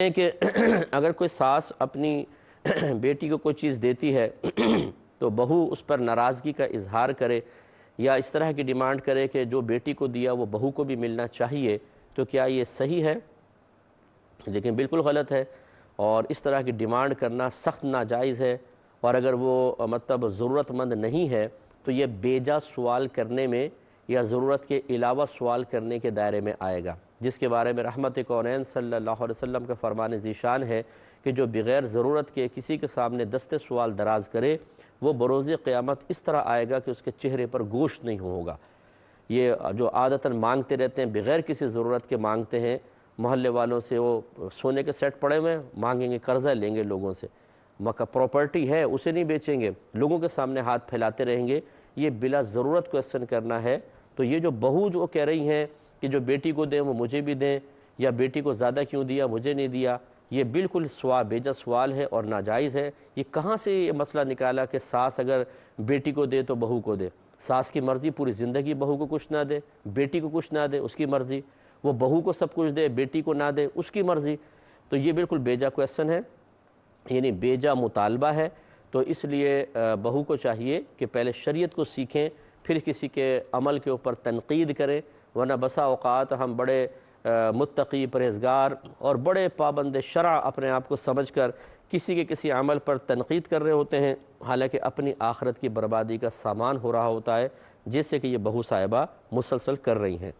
ہیں کہ اگر کوئی ساس اپنی بیٹی کو کوئی چیز دیتی ہے تو بہو اس پر ناراضگی کا اظہار کرے یا اس طرح کی ڈیمانڈ کرے کہ جو بیٹی کو دیا وہ بہو کو بھی ملنا چاہیے، تو کیا یہ صحیح ہے؟ لیکن بالکل غلط ہے، اور اس طرح کی ڈیمانڈ کرنا سخت ناجائز ہے، اور اگر وہ مطلب ضرورت مند نہیں ہے تو یہ بیجا سوال کرنے میں یا ضرورت کے علاوہ سوال کرنے کے دائرے میں آئے گا، جس کے بارے میں رحمت کونین صلی اللہ علیہ وسلم کا فرمان ذیشان ہے کہ جو بغیر ضرورت کے کسی کے سامنے دست سوال دراز کرے وہ بروز قیامت اس طرح آئے گا کہ اس کے چہرے پر گوشت نہیں ہوگا۔ یہ جو عادتاً مانگتے رہتے ہیں، بغیر کسی ضرورت کے مانگتے ہیں، محلے والوں سے وہ سونے کے سیٹ پڑے ہوئے مانگیں گے، قرضہ لیں گے لوگوں سے، پراپرٹی ہے اسے نہیں بیچیں گے، لوگوں کے سامنے ہاتھ پھیلاتے رہیں گے، یہ بلا ضرورت کویسچن کرنا ہے۔ تو یہ جو بہو جو کہہ رہی ہیں کہ جو بیٹی کو دیں وہ مجھے بھی دیں، یا بیٹی کو زیادہ کیوں دیا مجھے نہیں دیا، یہ بالکل بیجا سوال ہے اور ناجائز ہے۔ یہ کہاں سے یہ مسئلہ نکالا کہ ساس اگر بیٹی کو دے تو بہو کو دے؟ ساس کی مرضی پوری زندگی بہو کو کچھ نہ دے، بیٹی کو کچھ نہ دے، اس کی مرضی، وہ بہو کو سب کچھ دے بیٹی کو نہ دے، اس کی مرضی۔ تو یہ بالکل بیجا کویسچن ہے، یعنی بیجا مطالبہ ہے۔ تو اس لیے بہو کو چاہیے کہ پہلے شریعت کو سیکھیں، پھر کسی کے عمل کے اوپر تنقید کریں، ورنہ بسا اوقات ہم بڑے متقی پرہیزگار اور بڑے پابند شرع اپنے آپ کو سمجھ کر کسی عمل پر تنقید کر رہے ہوتے ہیں، حالانکہ اپنی آخرت کی بربادی کا سامان ہو رہا ہوتا ہے، جیسے کہ یہ بہو صاحبہ مسلسل کر رہی ہیں۔